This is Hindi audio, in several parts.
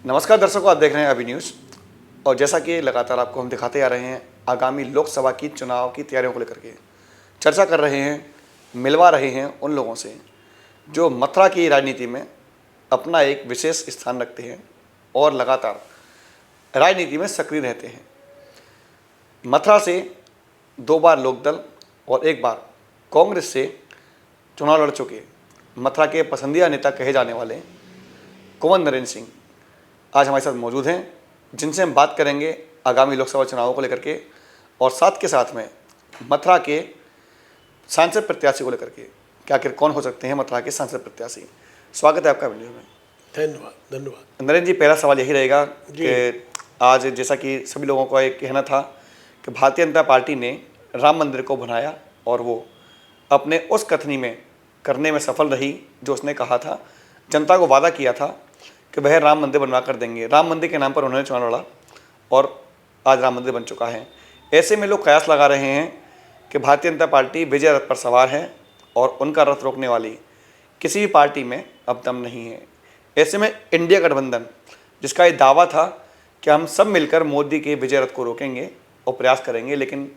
नमस्कार दर्शकों, आप देख रहे हैं अभी न्यूज़। और जैसा कि लगातार आपको हम दिखाते आ रहे हैं, आगामी लोकसभा की चुनाव की तैयारियों को लेकर के चर्चा कर रहे हैं, मिलवा रहे हैं उन लोगों से जो मथुरा की राजनीति में अपना एक विशेष स्थान रखते हैं और लगातार राजनीति में सक्रिय रहते हैं। मथुरा से 2 बार लोकदल और 1 बार कांग्रेस से चुनाव लड़ चुके मथुरा के पसंदीदा नेता कहे जाने वाले कुंवर नरेंद्र सिंह आज हमारे साथ मौजूद हैं, जिनसे हम बात करेंगे आगामी लोकसभा चुनावों को लेकर के और साथ के साथ में मथुरा के सांसद प्रत्याशी को लेकर के कि आखिर कौन हो सकते हैं मथुरा के सांसद प्रत्याशी। स्वागत है आपका वीडियो में। धन्यवाद। नरेंद्र जी, पहला सवाल यही रहेगा कि आज जैसा कि सभी लोगों का एक कहना था कि भारतीय जनता पार्टी ने राम मंदिर को बनाया और वो अपने उस कथनी में करने में सफल रही जो उसने कहा था, जनता को वादा किया था कि वह राम मंदिर बनवा कर देंगे। राम मंदिर के नाम पर उन्होंने चुनाव लड़ा और आज राम मंदिर बन चुका है। ऐसे में लोग कयास लगा रहे हैं कि भारतीय जनता पार्टी विजय रथ पर सवार है और उनका रथ रोकने वाली किसी भी पार्टी में अब दम नहीं है। ऐसे में इंडिया गठबंधन, जिसका ये दावा था कि हम सब मिलकर मोदी के विजय रथ को रोकेंगे और प्रयास करेंगे, लेकिन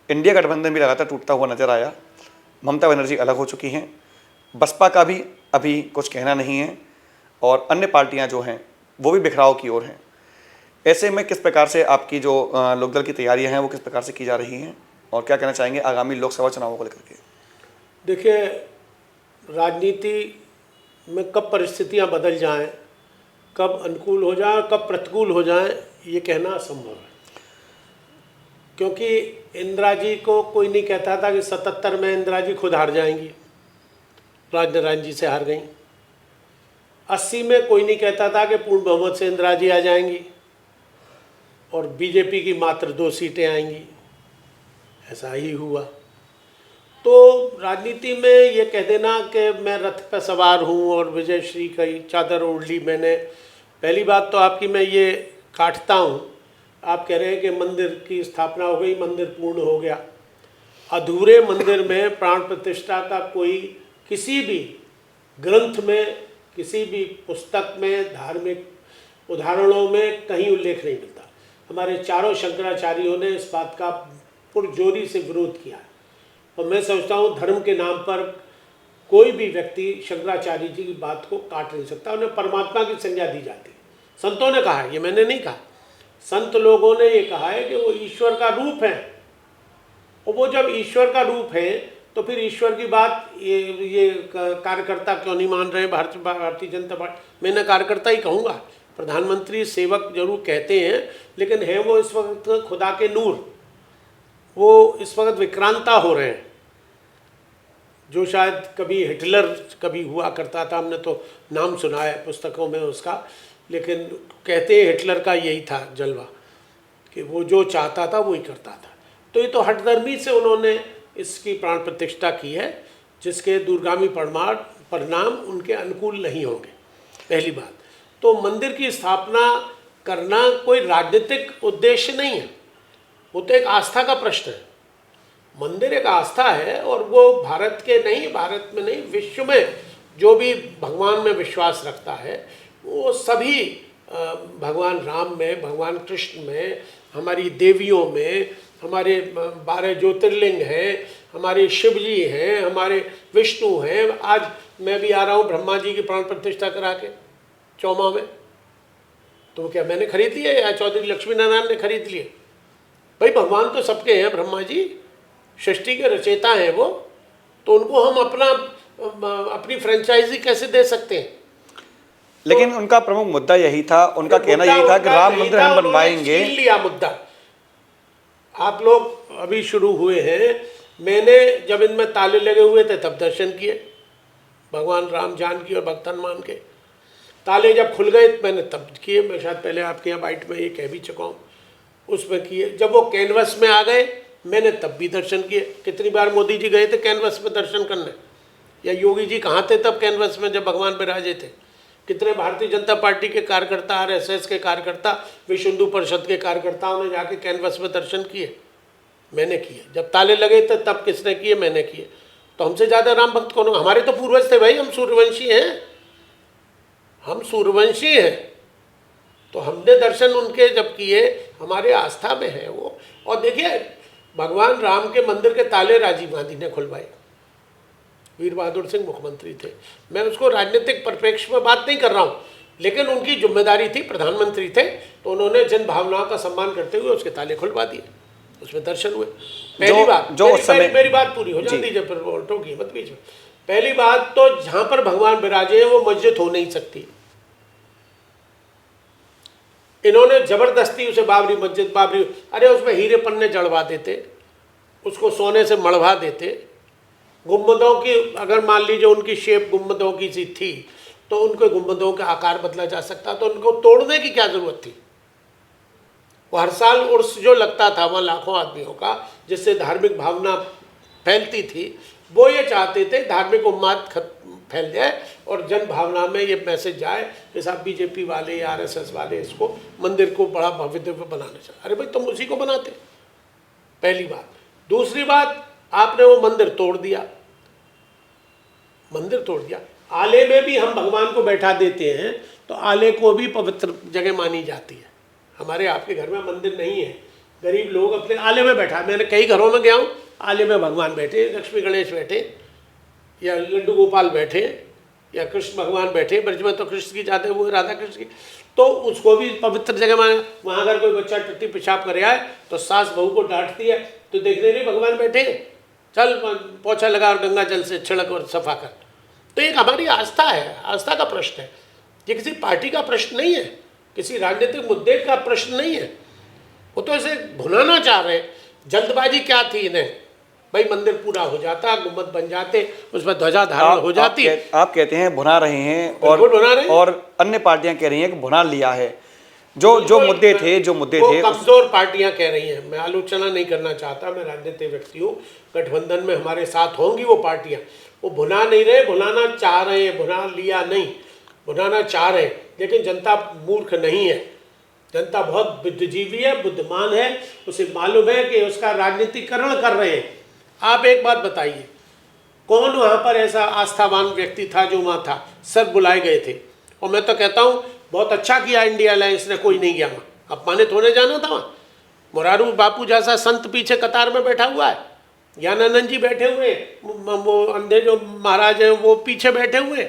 इंडिया गठबंधन भी लगातार टूटता हुआ नजर आया। ममता बनर्जी अलग हो चुकी हैं, बसपा का भी अभी कुछ कहना नहीं है और अन्य पार्टियां जो हैं वो भी बिखराव की ओर हैं। ऐसे में किस प्रकार से आपकी जो लोकदल की तैयारियां हैं वो किस प्रकार से की जा रही हैं और क्या कहना चाहेंगे आगामी लोकसभा चुनावों को लेकर के? देखिए, राजनीति में कब परिस्थितियां बदल जाएं, कब अनुकूल हो जाएं, कब प्रतिकूल हो जाएं, ये कहना असंभव है। क्योंकि इंदिरा जी को कोई नहीं कहता था कि 77 में इंदिरा जी खुद हार जाएंगी, राजनारायण जी से हार गई। 80 में कोई नहीं कहता था कि पूर्ण बहुमत से इंदिरा जी आ जाएंगी और बीजेपी की मात्र 2 सीटें आएंगी। ऐसा ही हुआ। तो राजनीति में ये कह देना कि मैं रथ पर सवार हूँ और विजयश्री की चादर ओढ़ ली मैंने, पहली बात तो आपकी मैं ये काटता हूँ। आप कह रहे हैं कि मंदिर की स्थापना हो गई, मंदिर पूर्ण हो गया। अधूरे मंदिर में प्राण प्रतिष्ठा का कोई किसी भी ग्रंथ में, किसी भी पुस्तक में, धार्मिक उदाहरणों में कहीं उल्लेख नहीं मिलता। हमारे चारों शंकराचार्यों ने इस बात का पुरजोरी से विरोध किया और मैं समझता हूँ धर्म के नाम पर कोई भी व्यक्ति शंकराचार्य जी की बात को काट नहीं सकता। उन्हें परमात्मा की संज्ञा दी जाती है। संतों ने कहा है, ये मैंने नहीं कहा, संत लोगों ने ये कहा है कि वो ईश्वर का रूप है और वो जब ईश्वर का रूप है तो फिर ईश्वर की बात ये कार्यकर्ता क्यों नहीं मान रहे? भारतीय जनता पार्टी, मैंने कार्यकर्ता ही कहूँगा, प्रधानमंत्री सेवक जरूर कहते हैं, लेकिन है वो इस वक्त खुदा के नूर, वो इस वक्त विक्रांता हो रहे हैं। जो शायद कभी हिटलर कभी हुआ करता था, हमने तो नाम सुना है पुस्तकों में उसका, लेकिन कहते हैं हिटलर का यही था जलवा कि वो जो चाहता था वो ही करता था। तो ये तो हठधर्मी से उन्होंने इसकी प्राण प्रतिष्ठा की है, जिसके दूरगामी परिणाम उनके अनुकूल नहीं होंगे, पहली बात। तो मंदिर की स्थापना करना कोई राजनीतिक उद्देश्य नहीं है, वो तो एक आस्था का प्रश्न है। मंदिर एक आस्था है और वो भारत में नहीं, विश्व में जो भी भगवान में विश्वास रखता है वो सभी भगवान राम में, भगवान कृष्ण में, हमारी देवियों में, हमारे 12 ज्योतिर्लिंग हैं, हमारे शिव जी हैं, हमारे विष्णु हैं। आज मैं भी आ रहा हूँ ब्रह्मा जी की प्राण प्रतिष्ठा करा के चौमा में, तो क्या मैंने खरीद लिया या चौधरी लक्ष्मी नारायण ने खरीद लिए? भाई भगवान तो सबके हैं, ब्रह्मा जी सृष्टि के रचयिता हैं वो, तो उनको हम अपनी फ्रेंचाइजी कैसे दे सकते हैं? लेकिन तो उनका प्रमुख मुद्दा यही था, उनका कहना यही था कि राम मंदिर हम बनवाएंगे। छीन लिया मुद्दा। आप लोग अभी शुरू हुए हैं, मैंने जब इनमें ताले लगे हुए थे तब दर्शन किए, भगवान राम, जानकी और भक्त हनुमान के। ताले जब खुल गए मैंने तब किए। मैं शायद पहले आपके यहाँ बाइट में ये कह भी चुका हूँ, उसमें किए। जब वो कैनवस में आ गए मैंने तब भी दर्शन किए। कितनी बार मोदी जी गए थे कैनवस में दर्शन करने, या योगी जी कहाँ थे तब कैनवस में जब भगवान विराजे थे? कितने भारतीय जनता पार्टी के कार्यकर्ता, आरएसएस के कार्यकर्ता, विश्व हिंदू परिषद के कार्यकर्ताओं ने जाके कैनवस में दर्शन किए? मैंने किए। जब ताले लगे थे तब किसने किए? मैंने किए। तो हमसे ज़्यादा राम भक्त कौन होगा? हमारे तो पूर्वज थे भाई, हम सूर्यवंशी हैं, हम सूर्यवंशी हैं। तो हमने दर्शन उनके जब किए, हमारे आस्था में है वो। और देखिए, भगवान राम के मंदिर के ताले राजीव गांधी ने खुलवाए, वीर बहादुर सिंह मुख्यमंत्री थे। मैं उसको राजनीतिक परिप्रेक्ष्य में बात नहीं कर रहा हूँ, लेकिन उनकी जिम्मेदारी थी, प्रधानमंत्री थे, तो उन्होंने जन भावनाओं का सम्मान करते हुए उसके ताले खुलवा दिए, उसमें दर्शन हुए। पहली बात, मेरी बात पूरी हो जाती है, फिर टोकी मत बीच में। पहली बात तो जहां पर भगवान विराजे वो मस्जिद हो नहीं सकती। इन्होंने जबरदस्ती उसे बाबरी मस्जिद, बाबरी, अरे उसमें हीरे पन्ने जड़वा देते, उसको सोने से मढ़वा देते। गुम्बदों की, अगर मान लीजिए उनकी शेप गुम्बदों की सी थी, तो उनको गुम्बदों का आकार बदला जा सकता, तो उनको तोड़ने की क्या जरूरत थी। वो हर साल उर्स जो लगता था वहाँ लाखों आदमियों का, जिससे धार्मिक भावना फैलती थी, वो ये चाहते थे धार्मिक उन्माद फैल जाए और जन भावना में ये मैसेज जाए कि साहब बीजेपी वाले या आरएसएस वाले इसको मंदिर को बड़ा भव्य बनाना चाहते। अरे भाई, तुम उसी को बनाते, पहली बात। दूसरी बात, आपने वो मंदिर तोड़ दिया, मंदिर तोड़ दिया। आले में भी हम भगवान को बैठा देते हैं, तो आले को भी पवित्र जगह मानी जाती है। हमारे आपके घर में मंदिर नहीं है, गरीब लोग अपने आले में बैठा, मैंने कई घरों में गया हूँ, आले में भगवान बैठे, लक्ष्मी गणेश बैठे, या लड्डू गोपाल बैठे, या कृष्ण भगवान बैठे। ब्रज में तो कृष्ण की जाते, वो राधा कृष्ण की, तो उसको भी पवित्र जगह माना। वहाँ अगर कोई बच्चा टट्टी पेशाब करे आए तो सास बहू को डांटती है, तो देखने नहीं भगवान बैठे, चल पोछा लगा और गंगा जल से छिड़क और सफा कर। तो एक हमारी आस्था है, आस्था का प्रश्न है, ये किसी पार्टी का प्रश्न नहीं है, किसी राजनीतिक मुद्दे का प्रश्न नहीं है। वो तो ऐसे भुनाना चाह रहे हैं। जल्दबाजी क्या थी इन्हें, भाई मंदिर पूरा हो जाता, गुम्बद बन जाते, उसमें ध्वजा धारण हो जाती। आप कहते हैं भुना रहे हैं, और अन्य पार्टियां कह रही हैं कि भुना लिया है। जो मुद्दे थे कमजोर पार्टियां कह रही हैं। मैं आलोचना नहीं करना चाहता, मैं राजनीतिक व्यक्ति हूँ, गठबंधन में हमारे साथ होंगी वो पार्टियां, वो भुना नहीं रहे, भुनाना चाह रहे हैं, भुना लिया नहीं, भुनाना चाह रहे हैं। लेकिन जनता मूर्ख नहीं है, जनता बहुत बुद्धिजीवी है, बुद्धिमान है, उसे मालूम है कि उसका राजनीतिकरण कर रहे हैं। आप एक बात बताइए, कौन वहाँ पर ऐसा आस्थावान व्यक्ति था जो वहाँ था? सब बुलाए गए थे, और मैं तो कहता हूँ बहुत अच्छा किया इंडिया अलायंस ने, कोई नहीं गया वहाँ, अपमानित होने जाना था वहाँ। मोरारू बापू जैसा संत पीछे कतार में बैठा हुआ है, ज्ञानानंद जी बैठे हुए, वो अंधे जो महाराज हैं वो पीछे बैठे हुए,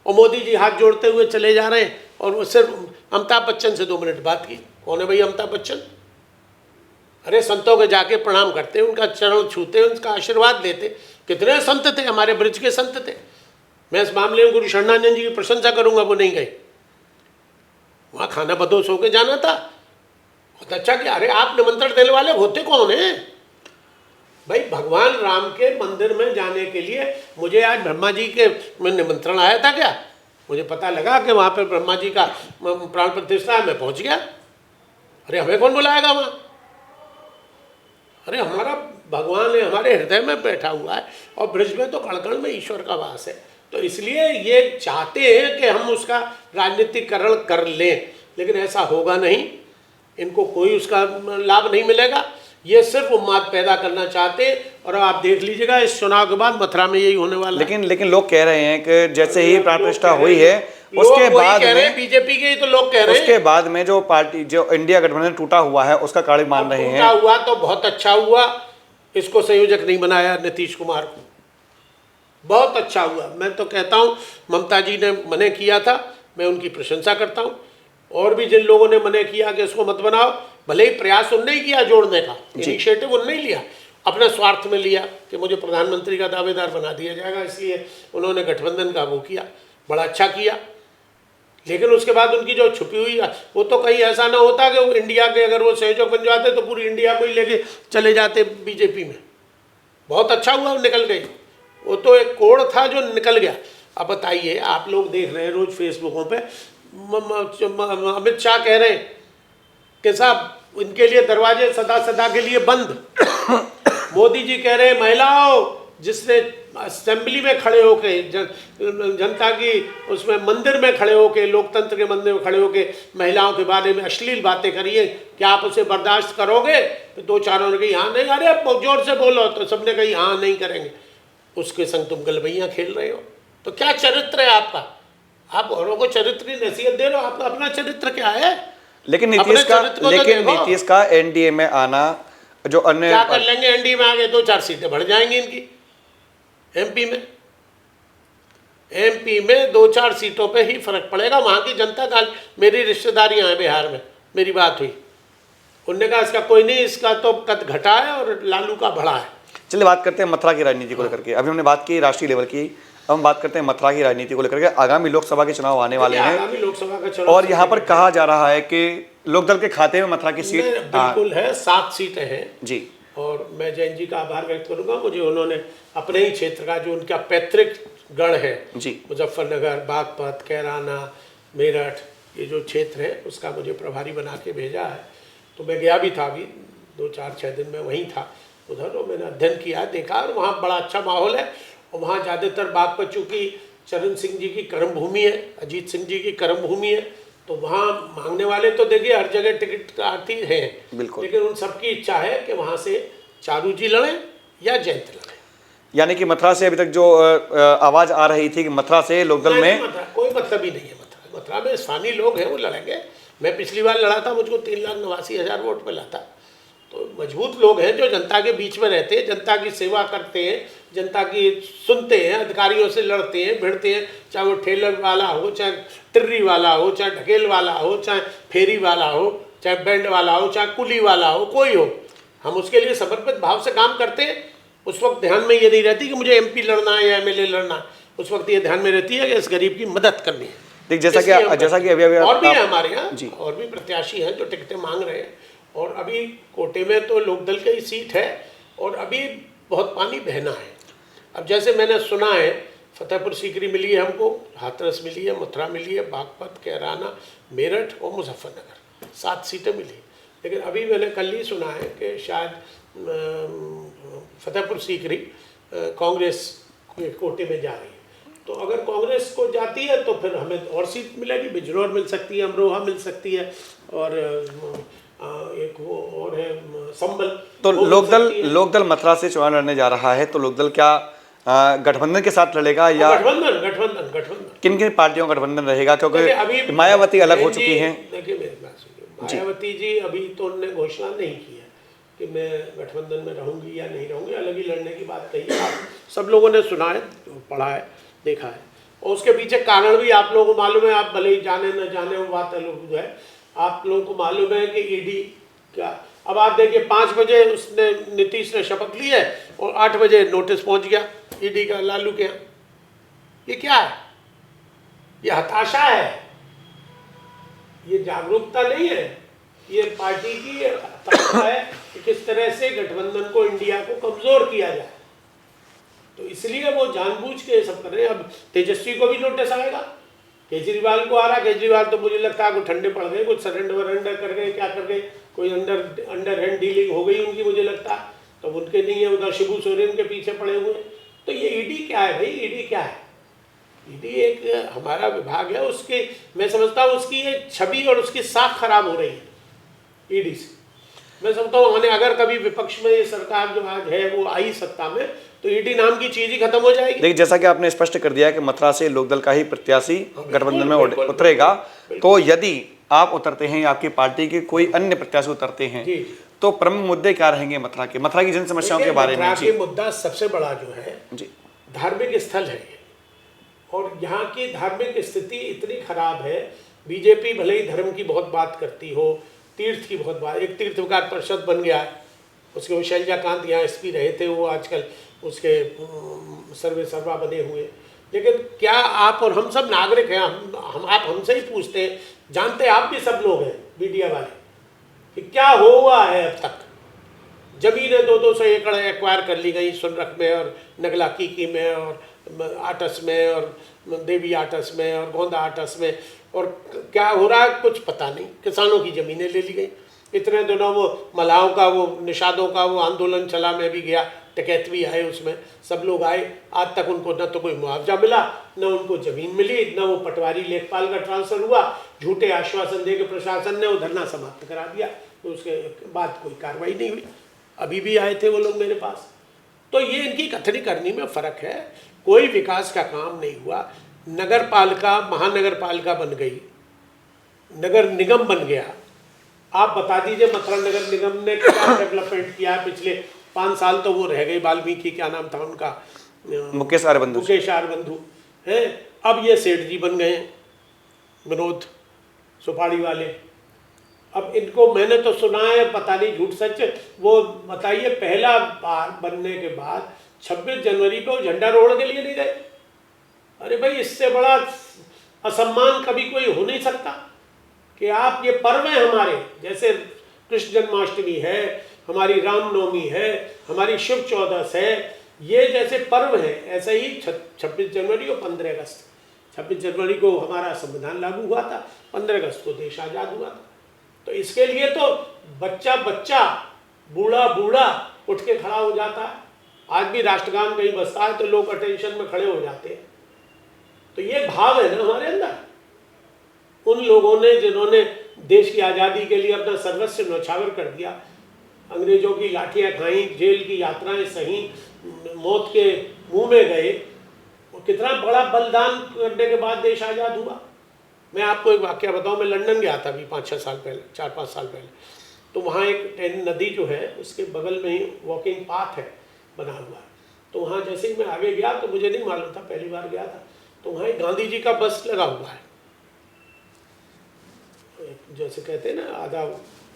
और मोदी जी हाथ जोड़ते हुए चले जा रहे हैं। और वो सिर्फ अमिताभ बच्चन से 2 मिनट बात की। कौन है भाई अमिताभ बच्चन? अरे संतों के जाके प्रणाम करते, उनका चरण छूते, उनका आशीर्वाद लेते। कितने संत थे, हमारे ब्रज के संत थे। मैं इस मामले में गुरु शरणानंद जी की प्रशंसा करूंगा, वो नहीं गए वहाँ, खाना बदोश होकर जाना था, बहुत अच्छा किया। अरे आप निमंत्रण देने वाले होते कौन है भाई? भगवान राम के मंदिर में जाने के लिए मुझे आज ब्रह्मा जी के में निमंत्रण आया था क्या? मुझे पता लगा कि वहाँ पर ब्रह्मा जी का प्राण प्रतिष्ठा है, मैं पहुँच गया। अरे हमें कौन बुलाएगा वहाँ? अरे हमारा भगवान है, हमारे हृदय में बैठा हुआ है, और ब्रज में तो कण-कण में ईश्वर का वास है। तो इसलिए ये चाहते हैं कि हम उसका राजनीतिकरण कर लें, लेकिन ऐसा होगा नहीं, इनको कोई उसका लाभ नहीं मिलेगा। ये सिर्फ उन्माद पैदा करना चाहते हैं, और आप देख लीजिएगा इस चुनाव के बाद मथुरा में यही होने वाला है। लेकिन लोग कह रहे हैं कि जैसे ही प्राण प्रतिष्ठा हुई है, उसके बाद में बीजेपी के ही तो लोग कह रहे हैं, उसके बाद में जो पार्टी, जो इंडिया गठबंधन टूटा हुआ है, उसका कारण मान रहे हैं। टूटा हुआ तो बहुत अच्छा हुआ, इसको संयोजक नहीं बनाया नीतीश कुमार को, बहुत अच्छा हुआ। मैं तो कहता हूँ ममता जी ने मने किया था, मैं उनकी प्रशंसा करता हूँ। और भी जिन लोगों ने मने किया कि इसको मत बनाओ, भले ही प्रयास उनने ही किया जोड़ने का, इनिशिएटिव उनने ही लिया, अपने स्वार्थ में लिया कि मुझे प्रधानमंत्री का दावेदार बना दिया जाएगा, इसलिए उन्होंने गठबंधन का वो किया, बड़ा अच्छा किया। लेकिन उसके बाद उनकी जो छुपी हुई, वो तो कहीं ऐसा ना होता कि वो इंडिया के अगर वो संयोजक बन जाते तो पूरी इंडिया को ही लेके चले जाते बीजेपी में। बहुत अच्छा हुआ वो निकल गए, वो तो एक कोड़ था जो निकल गया। अब बताइए, आप लोग देख रहे हैं रोज फेसबुकों पे अमित शाह कह रहे हैं कि साहब इनके लिए दरवाजे सदा सदा के लिए बंद। मोदी जी कह रहे हैं महिलाओं, जिसने असेंबली में खड़े होके जनता की उसमें मंदिर में खड़े होके, लोकतंत्र के मंदिर में खड़े होके महिलाओं के बारे में अश्लील बातें करी है, क्या आप उसे बर्दाश्त करोगे? तो 2-4 ने कही हाँ नहीं, अरे आप जोर से बोलो, तो सबने कही हाँ नहीं करेंगे। उसके संग तुम गलबैयाँ खेल रहे हो, तो क्या चरित्र है आपका? आप औरों को चरित्र की नसीहत दे रहे हो, आपका अपना चरित्र क्या है? लेकिन अपने चरित्र को तो देखो। नीतीश का एनडीए में आना जो अन्य क्या कर लेंगे एनडीए में आगे? 2-4 सीटें बढ़ जाएंगी इनकी एमपी में 2-4 सीटों पे ही फर्क पड़ेगा। वहाँ की जनता का, मेरी रिश्तेदारियाँ हैं बिहार में, मेरी बात हुई, उनने कहा इसका कोई नहीं, इसका तो कद घटा है और लालू का बढ़ा है। चलिए बात करते हैं मथुरा की राजनीति को लेकर के। अभी हमने बात की राष्ट्रीय लेवल की, अब हम बात करते हैं मथुरा की राजनीति को लेकर के। आगामी लोकसभा के चुनाव आने वाले हैं, आगामी लोकसभा का चुनाव और यहाँ पर कहा जा रहा है कि लोकदल के खाते में मथुरा की सीट बिल्कुल है, 7 सीटें हैं जी। और मैं जैन जी का आभार व्यक्त करूंगा, मुझे उन्होंने अपने ही क्षेत्र का, जो उनका पैतृक गढ़ है जी, मुजफ्फरनगर, बागपत, कैराना, मेरठ, ये जो क्षेत्र है उसका मुझे प्रभारी बना के भेजा है। तो मैं गया भी था, अभी 2-4-6 दिन में वहीं था उधर, और मैंने अध्ययन किया, देखा, और वहाँ बड़ा अच्छा माहौल है। और वहाँ ज़्यादातर बागपत चूँकि चरण सिंह जी की कर्म भूमि है, अजीत सिंह जी की कर्म भूमि है, तो वहाँ मांगने वाले तो देखिए हर जगह टिकट प्रार्थी हैं, लेकिन उन सबकी इच्छा है कि वहाँ से चारू जी लड़ें या जयंत लड़ें। यानी कि मथुरा से अभी तक जो आवाज़ आ रही थी कि मथुरा से लोकदल में कोई मतलब ही नहीं है। मथुरा में स्थानीय लोग हैं, वो लड़ेंगे। मैं पिछली बार लड़ा था, मुझको 3,89,000 वोट मिला था। तो मजबूत लोग हैं जो जनता के बीच में रहते हैं, जनता की सेवा करते हैं, जनता की सुनते हैं, अधिकारियों से लड़ते हैं, भिड़ते हैं, चाहे वो ठेलर वाला हो, चाहे टिर्री वाला हो, चाहे ढकेल वाला हो, चाहे फेरी वाला हो, चाहे बैंड वाला हो, चाहे कुली वाला हो, कोई हो, हम उसके लिए समर्पित भाव से काम करते हैं। उस वक्त ध्यान में ये नहीं रहती कि मुझे एमपी लड़ना है या एमएलए लड़ना है, उस वक्त ये ध्यान में रहती है कि इस गरीब की मदद करनी है। देख जैसा कि अभी और भी है हमारे यहाँ, और भी प्रत्याशी हैं जो टिकटें मांग रहे हैं, और अभी कोटे में तो लोकदल की ही सीट है, और अभी बहुत पानी बहना है। अब जैसे मैंने सुना है, फतेहपुर सीकरी मिली है हमको, हाथरस मिली है, मथुरा मिली है, बागपत, कैराना, मेरठ और मुजफ्फरनगर, 7 सीटें मिली। लेकिन अभी मैंने कल ही सुना है कि शायद फतेहपुर सीकरी कांग्रेस के कोटे में जा रही है। तो अगर कांग्रेस को जाती है तो फिर हमें और सीट मिलेगी, बिजनौर मिल सकती है, अमरोहा मिल सकती है, और एक वो और है संबल। तो लोकदल मथुरा से चुनाव लड़ने जा रहा है, तो लोकदल क्या गठबंधन के साथ लड़ेगा या गठबंधन किन किन पार्टियों का गठबंधन रहेगा? क्योंकि मायावती अलग हो चुकी हैं। देखिए मेरी बात सुनिए, मायावती जी अभी तो उन्होंने घोषणा नहीं की है कि मैं गठबंधन में रहूंगी या नहीं रहूंगी, अलग ही लड़ने की बात कही है। आप सब लोगों ने सुना है, पढ़ा है, देखा है, और उसके पीछे कारण भी आप लोगों को मालूम है। आप भले ही जाने न जाने, वो बात अलग है, आप लोगों को मालूम है कि ईडी क्या। अब आप देखिए 5 बजे उसने, नीतीश ने शपथ ली है और 8 बजे नोटिस पहुंच गया ईडी का लालू के यहाँ। ये क्या है? ये हताशा है, ये जागरूकता नहीं है, ये पार्टी की हताशा है कि किस तरह से गठबंधन को, इंडिया को कमजोर किया जाए। तो इसलिए वो जानबूझ के सब कर रहे हैं। अब तेजस्वी को भी नोटिस आएगा, केजरीवाल को आ रहा। केजरीवाल तो मुझे लगता है कुछ ठंडे पड़ गए, कुछ सरेंडर वरेंडर कर गए, क्या कर गए, कोई अंडर हैंड डीलिंग हो गई उनकी, मुझे लगता। तो उनके नहीं है, उधर शिबू सोरेन के पीछे पड़े हुए। तो ये ईडी क्या है भाई? ईडी क्या है? ईडी एक हमारा विभाग है, उसके मैं समझता हूँ उसकी एक छवि और उसकी साख खराब हो रही है ईडी से। मैं समझता हूँ उन्हें, अगर कभी विपक्ष में ये सरकार जो आज है वो आई सत्ता में, तो ईडी नाम की चीज ही खत्म हो जाएगी। देखिए जैसा कि आपने स्पष्ट कर दिया कि मथुरा से लोकदल का ही प्रत्याशी गठबंधन में उतरेगा, तो यदि आप उतरते हैं या आपकी पार्टी के कोई अन्य प्रत्याशी उतरते हैं, तो प्रमुख मुद्दे क्या रहेंगे मथुरा के, मथुरा की जन समस्याओं के बारे में? मथुरा के मुद्दा सबसे बड़ा जो है जी, धार्मिक स्थल है, और यहाँ की धार्मिक स्थिति इतनी खराब है। बीजेपी भले ही धर्म की बहुत बात करती हो, तीर्थ की बहुत बात, एक तीर्थ विकास परिषद बन गया है, उसके शैलजाकांत यहाँ एसपी रहे थे, वो आजकल उसके सर्वे सर्वा बने हुए। लेकिन क्या आप और हम सब नागरिक हैं, हम आप हमसे ही पूछते हैं, जानते आप भी सब लोग हैं मीडिया वाले, कि क्या हुआ है अब तक। जमीनें 200 एकड़ एक्वायर कर ली गई सुनरख में और नगला कीकी में और आटस में और देवी आटस में और गोंदा आटस में, और क्या हो रहा है कुछ पता नहीं। किसानों की ज़मीनें ले ली गई। इतने दिनों वो मलाहों का, वो निषादों का वो आंदोलन चला, मैं भी गया, डकैत भी आए उसमें, सब लोग आए, आज तक उनको न तो कोई मुआवजा मिला, न उनको ज़मीन मिली, न वो पटवारी लेखपाल का ट्रांसफ़र हुआ। झूठे आश्वासन दे के प्रशासन ने वो धरना समाप्त करा दिया, तो उसके बाद कोई कार्रवाई नहीं हुई। अभी भी आए थे वो लोग मेरे पास। तो ये इनकी कथनी करनी में फ़र्क है। कोई विकास का काम नहीं हुआ। नगर पालिका महानगर पालिका बन गई, नगर निगम बन गया, आप बता दीजिए मथुरा नगर निगम ने क्या डेवलपमेंट किया है पिछले 5 साल। तो वो रह गई वाल्मीकि, क्या नाम था उनका, मुकेश आर्यबंधु। मुकेश आर्यबंधु है। अब ये सेठ जी बन गए हैं, विनोद सुपारी वाले। अब इनको मैंने तो सुना है, पता नहीं झूठ सच, वो बताइए पहला बार बनने के बाद 26 जनवरी को झंडा रोहड़ के लिए नहीं गए। अरे भाई, इससे बड़ा असम्मान कभी कोई हो नहीं सकता कि आप, ये पर्व है हमारे, जैसे कृष्ण जन्माष्टमी है, हमारी रामनवमी है, हमारी शिव चौदस है, ये जैसे पर्व है, ऐसे ही 26 जनवरी और 15 अगस्त। 26 जनवरी को हमारा संविधान लागू हुआ था, 15 अगस्त को देश आज़ाद हुआ था। तो इसके लिए तो बच्चा बच्चा, बूढ़ा बूढ़ा उठ के खड़ा हो जाता है। आज भी राष्ट्रगान कहीं बजता है तो लोग अटेंशन में खड़े हो जाते हैं। तो ये भाव है ना हमारे अंदर। उन लोगों ने जिन्होंने देश की आज़ादी के लिए अपना सर्वस्व न्यौछावर कर दिया, अंग्रेजों की लाठियाँ खाई, जेल की यात्राएं सही, मौत के मुंह में गए, और कितना बड़ा बलिदान करने के बाद देश आज़ाद हुआ। मैं आपको एक वाकया बताऊं, मैं लंदन गया था अभी 5-6 साल पहले, 4-5 साल पहले। तो वहाँ एक नदी जो है उसके बगल में ही वॉकिंग पाथ है बना हुआ है। तो वहाँ जैसे ही मैं आगे गया तो मुझे नहीं मालूम था, पहली बार गया था, तो वहाँ एक गांधी जी का बस लगा हुआ है, जैसे कहते हैं ना, आधा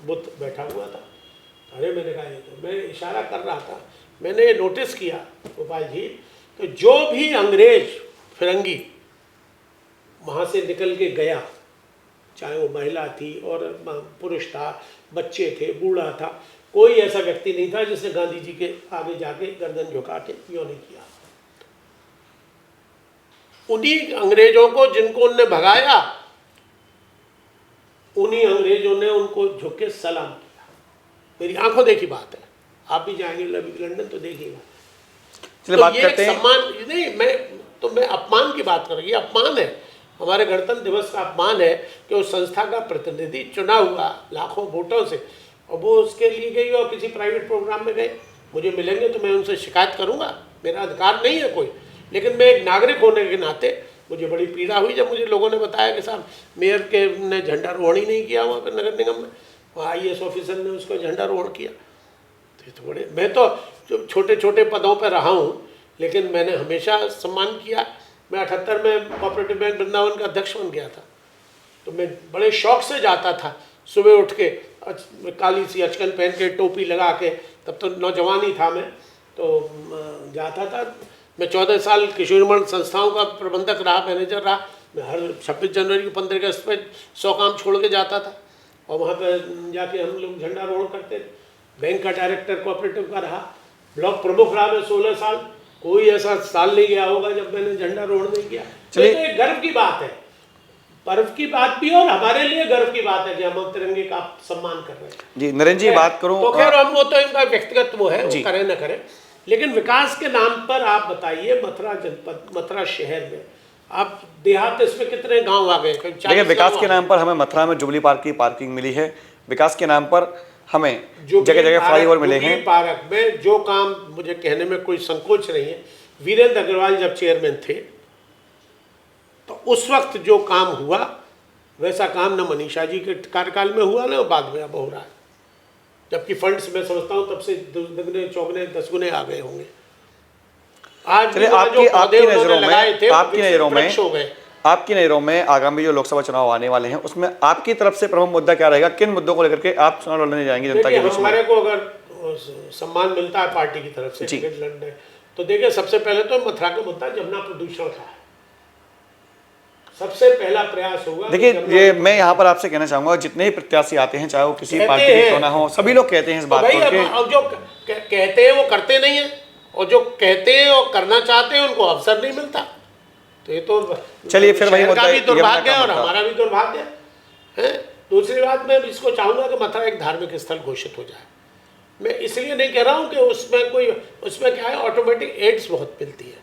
बुत बैठा हुआ था। अरे मैंने कहा, ये तो, मैं इशारा कर रहा था, मैंने ये नोटिस किया गोपाल जी, तो जो भी अंग्रेज फिरंगी वहाँ से निकल के गया, चाहे वो महिला थी और पुरुष था, बच्चे थे, बूढ़ा था, कोई ऐसा व्यक्ति नहीं था जिसने गांधी जी के आगे जाके गर्दन झुका के यो नहीं किया। उन्हीं अंग्रेजों को जिनको उनने भगाया, उन्हीं अंग्रेजों ने उनको झुक के सलाम किया। मेरी आंखों देखी बात है, आप भी जाएंगे लंदन तो देखिएगा। तो बात ये करते हैं, सम्मान नहीं, मैं अपमान की बात कर रही, अपमान है, हमारे गणतंत्र दिवस का अपमान है कि उस संस्था का प्रतिनिधि चुना हुआ लाखों वोटों से, और वो उसके लिए गई और किसी प्राइवेट प्रोग्राम में गए। मुझे मिलेंगे तो मैं उनसे शिकायत करूंगा, मेरा अधिकार नहीं है कोई, लेकिन मैं एक नागरिक होने के नाते मुझे बड़ी पीड़ा हुई जब मुझे लोगों ने बताया कि साहब मेयर के ने झंडारोहण ही नहीं किया वहाँ पर नगर निगम में, वहाँ IAS ऑफिसर ने उसको झंडारोहण किया। तो बड़े, मैं तो छोटे छोटे पदों पर रहा हूँ, लेकिन मैंने हमेशा सम्मान किया। मैं 78 में कोऑपरेटिव बैंक वृंदावन का अध्यक्ष बन गया था, तो मैं बड़े शौक से जाता था, सुबह उठ के काली सी अचकन पहन के, टोपी लगा के, तब तो नौजवान ही था मैं, तो जाता था। मैं 14 साल किशोर मंडल संस्थाओं का प्रबंधक रहा, मैनेजर रहा। मैं हर 26 जनवरी को 15 अगस्त पे 100 काम छोड़ के जाता था, और वहाँ पर जाके हम लोग झंडारोहण करते थे। बैंक का डायरेक्टर कोऑपरेटिव का रहा, ब्लॉक प्रमुख रहा मैं 16 साल। कोई ऐसा साल नहीं गया होगा जब मैंने झंडारोहण नहीं किया। तो ये गर्व की बात है, पर्व की बात भी, और हमारे लिए गर्व की बात है कि हम तिरंगे का सम्मान कर रहे हैं। जी नरेंद्र जी, बात करूं तो खैर हम, वो तो इनका व्यक्तिगत वो है, वो करें न करें, लेकिन विकास के नाम पर आप बताइए, मथुरा जनपद, मथुरा शहर में आप देहात, इसमें कितने गांव आ गए? देखिए, विकास के नाम पर हमें मथुरा में जुबली पार्क की पार्किंग मिली है, विकास के नाम पर हमें जगह जगह फ्लाईओवर मिले हैं। पार्क में जो काम, मुझे कहने में कोई संकोच नहीं है, वीरेंद्र अग्रवाल जब चेयरमैन थे तो उस वक्त जो काम हुआ, वैसा काम न मनीषा जी के कार्यकाल में हुआ, न बाद में अब हो रहा है। जबकि फंड्स मैं समझता हूँ तब से दुगने चौगने 10 गुने आ गए होंगे। आज आपकी नज़रों में आगामी जो लोकसभा चुनाव आने वाले हैं, उसमें आपकी तरफ से प्रमुख मुद्दा क्या रहेगा? किन मुद्दों को लेकर के आप चुनाव लड़ने जाएंगे जनता के बीच में? हमारे को अगर सम्मान मिलता है पार्टी की तरफ से टिकट लड़ने, तो देखिए सबसे पहले तो मथुरा का मुद्दा जमुना प्रदूषण का है, सबसे पहला प्रयास होगा। देखिए, ये मैं यहाँ पर आपसे कहना चाहूंगा, जितने ही प्रत्याशी आते हैं, चाहे वो किसी पार्टी के क्यों ना हो, सभी लोग कहते हैं इस बात को कि अब जो कहते हैं वो करते नहीं है, और जो कहते हैं और करना चाहते हैं उनको अवसर नहीं मिलता। तो ये तो चलिए फिर वही मुद्दा, भी दुर्भाग्य है और हमारा भी दुर्भाग्य है। दूसरी बात, मैं इसको चाहूँगा कि मथुरा एक धार्मिक स्थल घोषित हो जाए। मैं इसलिए नहीं कह रहा हूँ कि उसमें क्या है, ऑटोमेटिक एड्स बहुत मिलती है,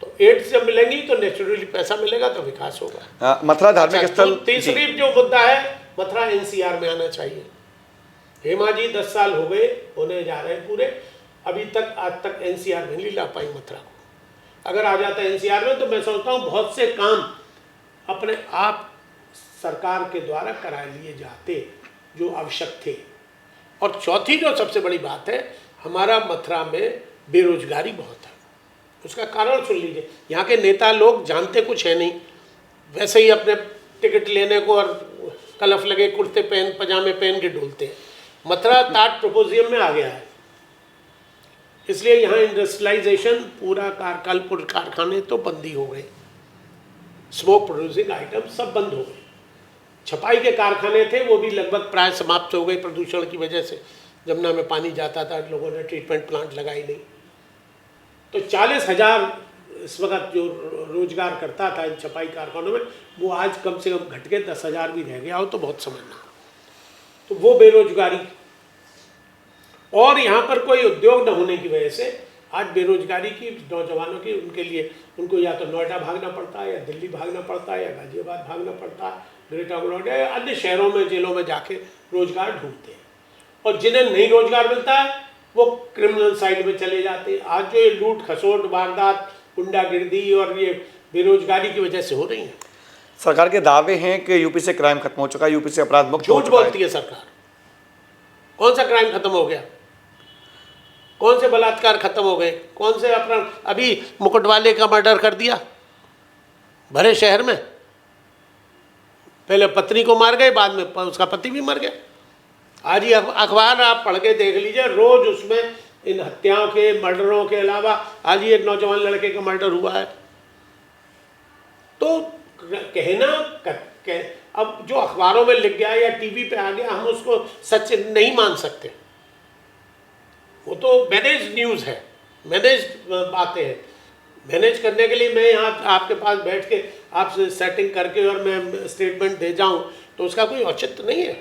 तो एड्स जब मिलेंगी तो नेचुरली पैसा मिलेगा तो विकास होगा। मथुरा धार्मिक स्थल। तीसरी जो मुद्दा है, मथुरा NCR में आना चाहिए। हेमा जी 10 साल हो गए, होने जा रहे हैं पूरे, अभी तक आज तक NCR में नहीं ला पाई मथुरा को। अगर आ जाता है NCR में तो मैं सोचता हूँ बहुत से काम अपने आप सरकार के द्वारा करा लिए जाते। जो आवश्यक थे। और चौथी जो सबसे बड़ी बात है, हमारा मथुरा में बेरोजगारी बहुत है। उसका कारण सुन लीजिए, यहाँ के नेता लोग जानते कुछ है नहीं, वैसे ही अपने टिकट लेने को और कलफ लगे कुर्ते पहन पजामे पहन के डोलते हैं। मथुरा टाट ट्रोपोजियम में आ गया है, इसलिए यहाँ इंडस्ट्रियलाइजेशन पूरा कालपुर कारखाने तो बंद ही हो गए, स्मोक प्रोड्यूसिंग आइटम सब बंद हो गए। छपाई के कारखाने थे वो भी लगभग प्राय समाप्त हो गए प्रदूषण की वजह से। जमुना में पानी जाता था, लोगों ने ट्रीटमेंट प्लांट लगाई नहीं। तो 40,000 इस वक्त जो रोजगार करता था इन छपाई कारखानों में, वो आज कम से कम घट के 10,000 भी रह गया हो तो बहुत समझना। तो वो बेरोजगारी, और यहाँ पर कोई उद्योग न होने की वजह से आज बेरोजगारी की नौजवानों की, उनके लिए उनको या तो नोएडा भागना पड़ता है, या दिल्ली भागना पड़ता है, या गाजियाबाद भागना पड़ता है, ग्रेटर नोएडा या अन्य शहरों में, जिलों में जाके रोजगार ढूंढते हैं। और जिन्हें नहीं रोजगार मिलता है वो क्रिमिनल साइड में चले जाते हैं। आज जो ये लूट खसोट वारदात गुंडागिर्दी और ये बेरोजगारी की वजह से हो रही है। सरकार के दावे हैं कि यूपी से क्राइम खत्म हो चुका है, यूपी से अपराध मुक्त हो झूठ चुका है। बोलती है सरकार। कौन सा क्राइम खत्म हो गया? कौन से बलात्कार खत्म हो गए? कौन से अपराध? अभी मुकुटवाले का मर्डर कर दिया भरे शहर में, पहले पत्नी को मार गए, बाद में उसका पति भी मर गया। आज ही अखबार आप पढ़ के देख लीजिए, रोज उसमें इन हत्याओं के मर्डरों के अलावा आज ही एक नौजवान लड़के का मर्डर हुआ है। तो अब जो अखबारों में लिख गया या टीवी पे आ गया, हम उसको सच नहीं मान सकते। वो तो मैनेज न्यूज़ है, मैनेज बातें हैं। मैनेज करने के लिए मैं यहाँ आपके पास बैठ के आपसे सेटिंग करके और मैं स्टेटमेंट दे जाऊँ तो उसका कोई औचित्य नहीं है।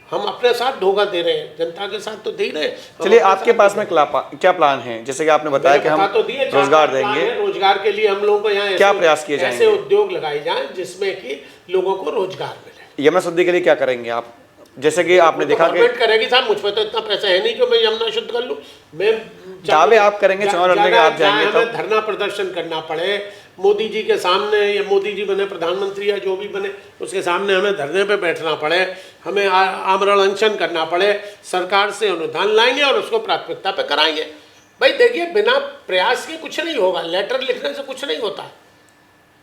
हम अपने साथ धोखा दे रहे हैं, जनता के साथ तो दे ही रहे हैं। चलिए, आपके पास में क्या प्लान है? जैसे कि आपने बताया कि हम तो रोजगार देंगे, रोजगार के लिए हम लोगों को यहाँ क्या प्रयास किए जाएंगे? ऐसे उद्योग लगाए जाएं जिसमें कि लोगों को रोजगार मिले। यमुना शुद्धि के लिए क्या करेंगे आप? जैसे कि आपने देखा कि गवर्नमेंट करेगी साहब, मुझ पर तो इतना पैसा है नहीं कि मैं यमुना शुद्ध कर लूँ। मैं दावे आप करेंगे, चुनाव लड़ने के आप जाएंगे तो हमें धरना प्रदर्शन करना पड़े मोदी जी के सामने, या मोदी जी बने प्रधानमंत्री या जो भी बने उसके सामने हमें धरने पे बैठना पड़े, हमें आमरण अनशन करना पड़े, सरकार से अनुदान लाएंगे और उसको प्राथमिकता पे कराएंगे। भाई देखिए, बिना प्रयास के कुछ नहीं होगा, लेटर लिखने से कुछ नहीं होता।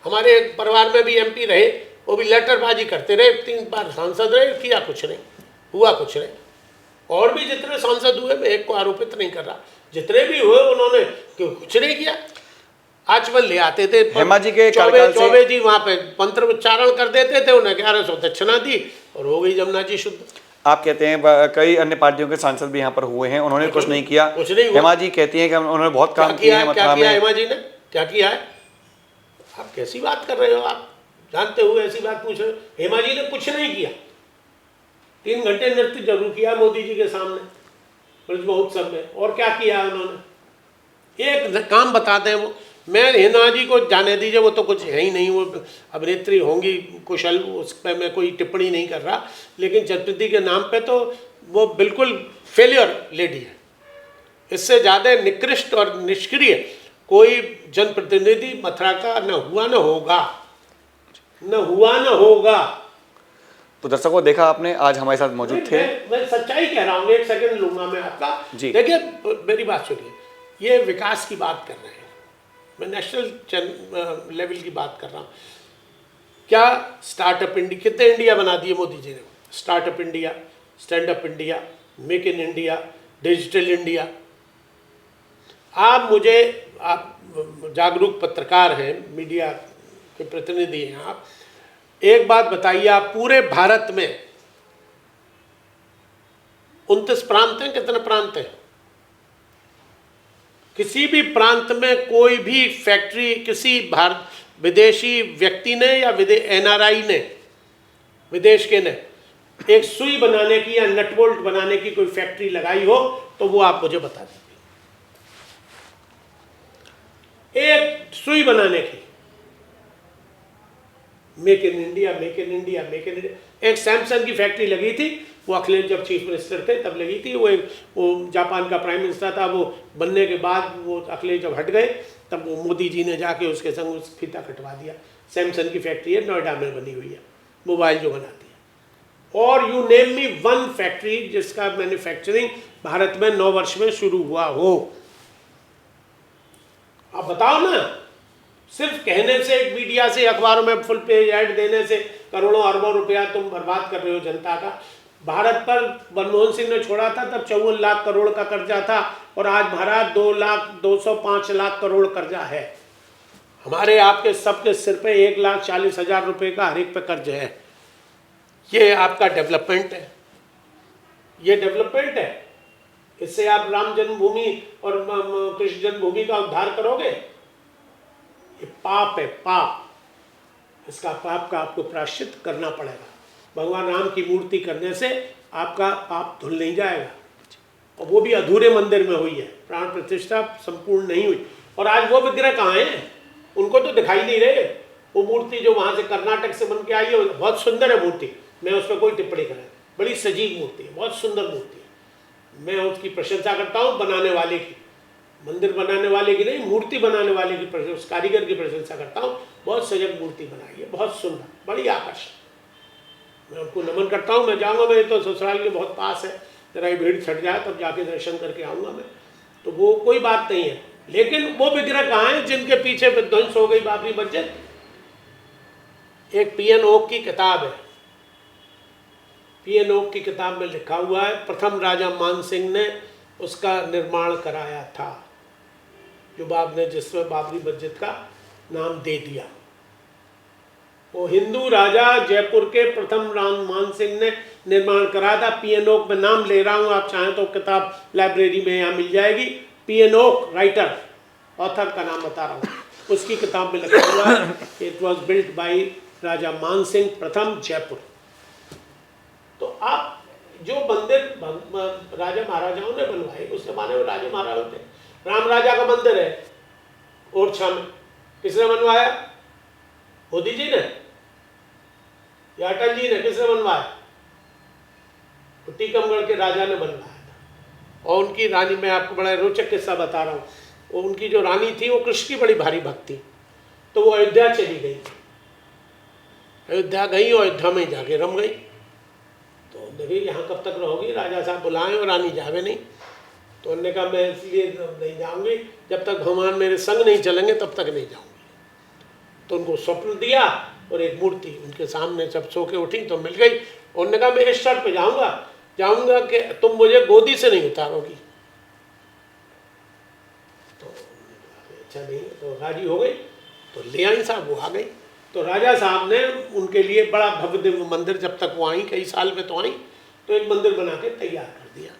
हमारे एक परिवार में भी एमपी रहे, वो भी लेटरबाजी करते रहे, 3 बार सांसद रहे, किया कुछ नहीं, हुआ कुछ नहीं। और भी जितने सांसद हुए, मैं एक को आरोपित नहीं कर रहा, जितने भी हुए उन्होंने कुछ नहीं किया। आचमन ले आते थे, हेमा जी के कार्यकाल से चौबे जी वहाँ पे मंत्र उच्चारण कर देते थे, उन्हें 1100 दक्षिणा दी और हो गई यमुना जी शुद्ध। आप कहते हैं कई अन्य पार्टियों के सांसद भी यहाँ पर हुए हैं, उन्होंने कुछ नहीं किया। कुछ नहीं हुआ। हेमा जी कहती हैं कि उन्होंने बहुत काम किया है। क्या किया हेमा जी ने? क्या किया है? आप कैसी बात कर रहे हो? आप जानते हुए ऐसी बात पूछ रहे हो? हेमा जी ने कुछ नहीं किया। 3 घंटे नृत्य जरूर किया मोदी जी के सामने ब्रज महोत्सव में, और क्या किया उन्होंने? एक काम बताते हैं वो। मैं हेमा जी को जाने दीजिए, वो तो कुछ है ही नहीं, वो अभिनेत्री होंगी कुशल, उस पर मैं कोई टिप्पणी नहीं कर रहा, लेकिन जनप्रतिनिधि के नाम पे तो वो बिल्कुल फेलियर लेडी है। इससे ज़्यादा निकृष्ट और निष्क्रिय कोई जनप्रतिनिधि मथुरा का न हुआ न होगा, न हुआ न होगा। तो दर्शकों, देखा आपने, आज हमारे साथ मौजूद थे। मैं सच्चाई कह रहा हूँ, 1 सेकंड लूंगा मैं आपका। देखिए, मेरी बात सुनिए, ये विकास की बात कर रहे हैं, मैं नेशनल लेवल की बात कर रहा हूँ। क्या स्टार्टअप इंडिया, कितने इंडिया बना दिए मोदी जी ने? Startup India, stand up India, make in India, digital India. आप जागरूक पत्रकार हैं, मीडिया के प्रतिनिधि हैं आप, एक बात बताइए, आप पूरे भारत में 29 प्रांत हैं, कितने प्रांत हैं? किसी भी प्रांत में कोई भी फैक्ट्री किसी विदेशी व्यक्ति ने या NRI ने, विदेश के ने, एक सुई बनाने की या नट बोल्ट बनाने की कोई फैक्ट्री लगाई हो तो वो आप मुझे बता दीजिए। एक सुई बनाने की, make in India, make in India, make in India. एक सैमसंग की फैक्ट्री लगी थी, वो अखिलेश जब चीफ मिनिस्टर थे तब लगी थी। वो जापान का प्राइम मिनिस्टर था, वो बनने के बाद वो अखिलेश जब हट गए तब वो मोदी जी ने जाके उसके संग उस फीता कटवा दिया। सैमसंग की फैक्ट्री है, नोएडा में बनी हुई है, मोबाइल जो बनाती है। और you name me one factory जिसका मैन्युफैक्चरिंग भारत में 9 वर्ष में शुरू हुआ हो। आप बताओ ना, सिर्फ कहने से, एक मीडिया से, अखबारों में फुल पेज ऐड देने से करोड़ों अरबों रुपया तुम बर्बाद कर रहे हो जनता का। भारत पर मनमोहन सिंह ने छोड़ा था तब 54 लाख करोड़ का कर्जा था और आज भारत 2,205 लाख करोड़ कर्जा है। हमारे आपके सबके सिर पे 1,40,000 रुपये का हर एक पे कर्ज है। ये आपका डेवलपमेंट है, ये डेवलपमेंट है। इससे आप राम जन्मभूमि और कृष्ण जन्मभूमि का उद्धार करोगे? ये पाप है, पाप। इसका पाप का आपको प्रायश्चित करना पड़ेगा। भगवान राम की मूर्ति करने से आपका पाप धुल नहीं जाएगा, और वो भी अधूरे मंदिर में हुई है, प्राण प्रतिष्ठा संपूर्ण नहीं हुई। और आज वो विग्रह कहाँ हैं? उनको तो दिखाई नहीं रहे। वो मूर्ति जो वहाँ से कर्नाटक से बन के आई है, बहुत सुंदर है मूर्ति, मैं उस पर कोई टिप्पणी करें, बड़ी सजीव मूर्ति है, बहुत सुंदर मूर्ति है। मैं उसकी प्रशंसा करता हूँ, बनाने वाले की, मंदिर बनाने वाले की नहीं, मूर्ति बनाने वाले की, उस कारीगर की प्रशंसा करता हूँ। बहुत सजग मूर्ति बनाई है, बहुत सुंदर, बड़ी आकर्षक। मैं उनको नमन करता हूँ। मैं जाऊँगा, मेरे तो ससुराल के बहुत पास है, जरा भीड़ छट जाए तब जाके दर्शन करके आऊँगा मैं, तो वो कोई बात नहीं है। लेकिन वो विग्रह कहाँ हैं जिनके पीछे विध्वंस हो गई बाबरी मस्जिद? एक पीएन ओक की किताब है, पीएन ओक की किताब में लिखा हुआ है प्रथम राजा मान सिंह ने उसका निर्माण कराया था, जो बाब ने जिसमें बाबरी मस्जिद का नाम दे दिया। वो हिंदू राजा जयपुर के प्रथम राम मान सिंह ने निर्माण कराया था। पीएन ओक में नाम ले रहा हूँ, आप चाहें तो किताब लाइब्रेरी में यहाँ मिल जाएगी। पीएन ओक राइटर, ऑथर का नाम बता रहा हूँ, उसकी किताब में लिखा हुआ है इट वॉज बिल्ट बाई राजा मान सिंह प्रथम जयपुर। तो आप जो मंदिर राजा महाराजाओं ने बनवाए, उस जमाने में राजा महाराजाओं थे। राम राजा का मंदिर है ओरछा में, किसने बनवाया? मोदी जी ने या अटल जी ने? किसने बनवाया? टीकमगढ़ के राजा ने बनवाया था। और उनकी रानी, मैं आपको बड़ा रोचक किस्सा बता रहा हूँ, वो उनकी जो रानी थी वो कृष्ण की बड़ी भारी भक्त थी, तो वो अयोध्या चली गई। अयोध्या गई और अयोध्या में जाके रम गई। तो देखिए यहाँ कब तक रहोगी? राजा साहब बुलाएं और रानी जावे नहीं। तो उन्होंने कहा मैं इसलिए नहीं जाऊंगी, जब तक भगवान मेरे संग नहीं चलेंगे तब तक नहीं जाऊंगी। तो उनको स्वप्न दिया और एक मूर्ति उनके सामने जब सो के उठी तो मिल गई। उन्होंने कहा मैं इस शर्त पे जाऊंगा कि तुम मुझे गोदी से नहीं उतारोगी। तो अच्छा नहीं, तो राजी हो गई। तो ले आई साहब, वो आ गई। तो राजा साहब ने उनके लिए बड़ा भव्य दिव्य मंदिर, जब तक वो आई, कई साल में तो आई, तो एक मंदिर बना के तैयार कर दिया।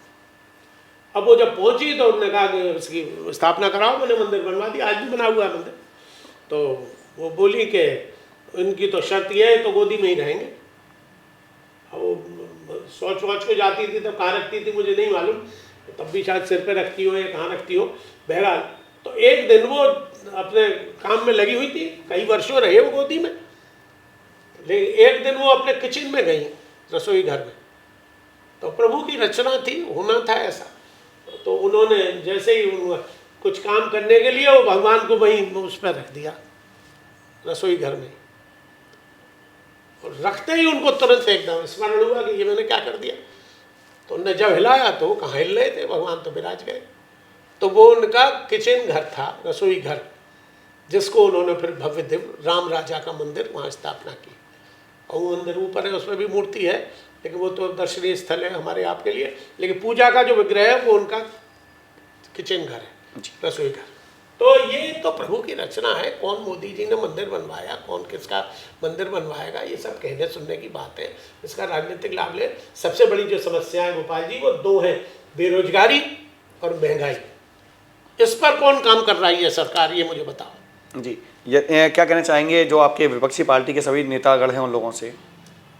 अब वो जब पहुंची तो उन्होंने कहा कि उसकी स्थापना कराओ। मैंने मंदिर बनवा दिया, आज भी बना हुआ है मंदिर। तो वो बोली कि इनकी तो शर्त यह है तो गोदी में ही रहेंगे। अब वो सोच वोच को जाती थी तब कहाँ रखती थी मुझे नहीं मालूम, तब भी शायद सिर पे रखती हो या कहाँ रखती हो, बहरहाल। तो एक दिन वो अपने काम में लगी हुई थी, कई वर्षों रहे वो गोदी में, लेकिन एक दिन वो अपने किचन में गई, रसोई घर में। तो प्रभु की रचना थी, होना था ऐसा। तो उन्होंने जैसे ही कुछ काम करने के लिए वो भगवान को वहीं उस पर रख दिया, रसोई घर में। और रखते ही उनको तुरंत एकदम स्मरण हुआ कि ये मैंने क्या कर दिया। तो उन्होंने जब हिलाया तो कहाँ हिल रहे थे, भगवान तो विराज गए। तो वो उनका किचन घर था, रसोई घर, जिसको उन्होंने फिर भव्य दिव्य राम राजा का मंदिर वहाँ स्थापना की। और वो मंदिर ऊपर है, उसमें भी मूर्ति है, लेकिन वो तो दर्शनीय स्थल है हमारे आपके लिए। लेकिन पूजा का जो विग्रह है वो उनका किचन घर है, रसोई घर। तो ये तो प्रभु की रचना है। कौन मोदी जी ने मंदिर बनवाया, कौन किसका मंदिर बनवाएगा, ये सब कहने सुनने की बात है। इसका राजनीतिक लाभ ले। सबसे बड़ी जो समस्या है गोपाल जी वो दो है, बेरोजगारी और महंगाई। इस पर कौन काम कर रही है सरकार, ये मुझे बताओ। जी, क्या कहना चाहेंगे जो आपके विपक्षी पार्टी के सभी नेतागण हैं उन लोगों से?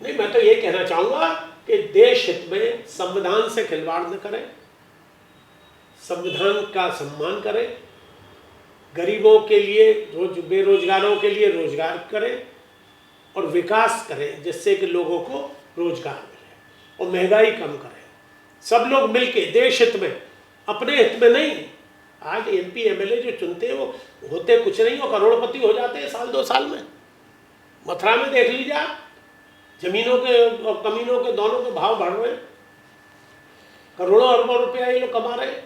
नहीं, मैं तो ये कहना चाहूँगा कि देश हित में संविधान से खिलवाड़ न करें, संविधान का सम्मान करें, गरीबों के लिए, बेरोजगारों के लिए रोजगार करें और विकास करें, जिससे कि लोगों को रोजगार मिले और महंगाई कम करें। सब लोग मिलके देश हित में, अपने हित में नहीं। आज एमपी एमएलए जो चुनते हैं वो होते कुछ नहीं, वो करोड़पति हो जाते हैं साल 2 साल में। मथुरा में देख लीजिए आप, जमीनों के और कमीनों के दोनों के भाव बढ़ रहे हैं, करोड़ों अरबों रुपया ये लोग कमा रहे हैं।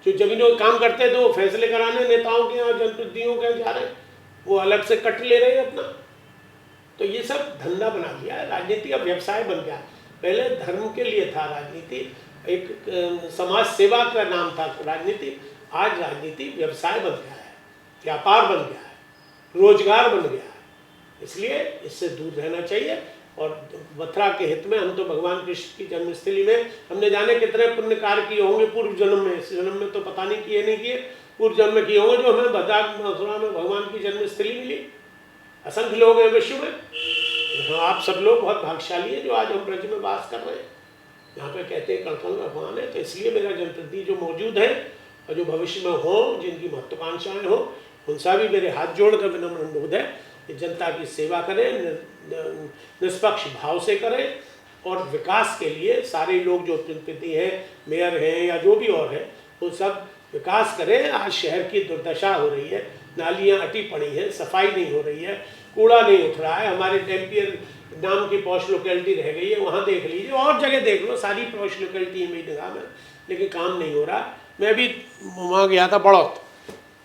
जो जमीनों के काम करते थे वो फैसले कराने नेताओं के यहाँ, जनप्रतिनिधियों के यहाँ जा रहे हैं, वो अलग से कट ले रहे हैं अपना। तो ये सब धंधा बना लिया है, राजनीति अब व्यवसाय बन गया। पहले धर्म के लिए था राजनीति, एक समाज सेवा का नाम था राजनीति, आज राजनीति व्यवसाय बन गया है, व्यापार बन गया है, रोजगार बन गया है। इसलिए इससे दूर रहना चाहिए। और मथुरा के हित में हम तो भगवान कृष्ण की जन्मस्थली में हमने जाने कितने पुण्य कार्य किए होंगे पूर्व जन्म में, इस जन्म में तो पता नहीं किए नहीं किए, पूर्व जन्म में किए होंगे, जो हमें मथुरा में भगवान की जन्मस्थली मिली। असंख्य लोग हैं विश्व में, आप सब लोग बहुत भाग्यशाली हैं जो आज हम ब्रज में वास कर रहे हैं। यहाँ पे कहते हैं कणकण में भगवान है। तो इसलिए मेरा जनप्रतिनिधि जो मौजूद है और जो भविष्य में हो, जिनकी महत्वाकांक्षाएं हो, उनसा भी मेरे हाथ जोड़ कर विनम्र अनुरोध है कि जनता की सेवा करें, निष्पक्ष भाव से करें और विकास के लिए सारे लोग जो जनप्रतिनिधि हैं, मेयर हैं या जो भी और है, वो सब विकास करें। आज शहर की दुर्दशा हो रही है, नालियाँ अटी पड़ी हैं, सफाई नहीं हो रही है, कूड़ा नहीं उठ रहा है। हमारे टेम्पियर नाम की पॉश लोकेलिटी रह गई है, वहाँ देख लीजिए, और जगह देख लो, सारी पॉश लोकेलिटी मेरी निगाह में, लेकिन काम नहीं हो रहा। मैं भी वहाँ गया था, बड़ौत,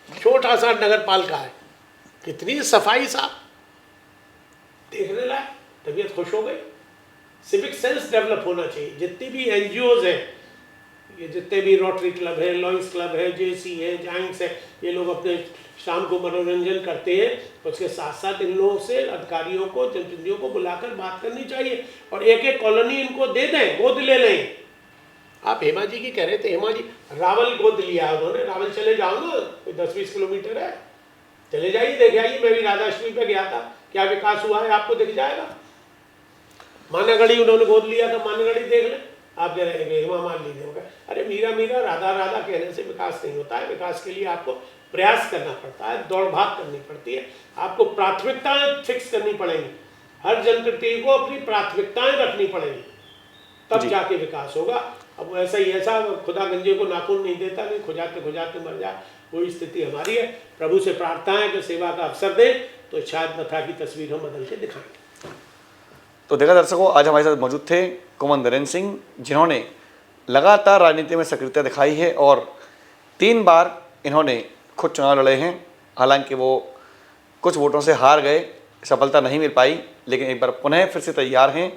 छोटा सा नगर पालिका है, कितनी सफाई साहब, देखने लायक, तबीयत खुश हो गई। सिविक सेंस डेवलप होना चाहिए। जितनी भी एनजीओज हैं, ये जितने भी रोटरी क्लब है, लॉयंस क्लब है, जेसी है, जाइंट्स है, ये लोग अपने शाम को मनोरंजन करते हैं, उसके साथ साथ इन लोगों से अधिकारियों को, जनप्रतिनिधियों को बुलाकर बात करनी चाहिए और एक एक कॉलोनी इनको दे दें, गोद ले लें। आप हेमा जी की कह रहे थे, हेमा जी रावल गोद लिया उन्होंने, रावल चले जाओ ना, कोई 10-20 किलोमीटर है, चले जाइए, देख आइए। मैं भी राधाष्टमी पे गया था, क्या विकास हुआ है आपको दिख जाएगा। मानागढ़ी उन्होंने गोद लिया था, मानागढ़ी देख लें। आप कह रहे हैं हेमा मालिनी होगा, अरे मीरा मीरा राधा राधा कहने से विकास नहीं होता है। विकास के लिए आपको प्रयास करना पड़ता है, दौड़ भाग करनी पड़ती है, आपको प्राथमिकताएं फिक्स करनी पड़ेंगी। हर जनप्रतिनिधि को अपनी प्राथमिकताएं रखनी पड़ेंगी, तब जाके विकास होगा। अब ऐसा ही ऐसा खुदा गंजे को नाखून नहीं देता, नहीं खुजाते खुजाते मर जा, वही स्थिति हमारी है। प्रभु से प्रार्थना है कि सेवा का अवसर दें, तो शायद मथुरा की तस्वीर हम बदल के दिखाएंगे। तो देखा दर्शकों, आज हमारे साथ मौजूद थे कुंवर नरेंद्र सिंह, जिन्होंने लगातार राजनीति में सक्रियता दिखाई है और 3 बार इन्होंने खुद चुनाव लड़े हैं। हालांकि वो कुछ वोटों से हार गए, सफलता नहीं मिल पाई, लेकिन एक बार पुनः फिर से तैयार हैं।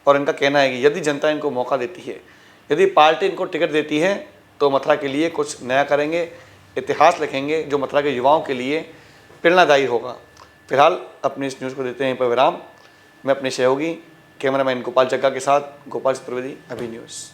और इनका कहना है कि यदि जनता इनको मौका देती है, यदि पार्टी इनको टिकट देती है, तो मथुरा के लिए कुछ नया करेंगे, इतिहास लिखेंगे जो मथुरा के युवाओं के लिए प्रेरणादायी होगा। फिलहाल अपनी इस न्यूज़ को देते हैं पर विराम। मैं अपने सहयोगी कैमरामैन गोपाल जग्गा के साथ गोपाल चतुर्वेदी, अभी न्यूज़।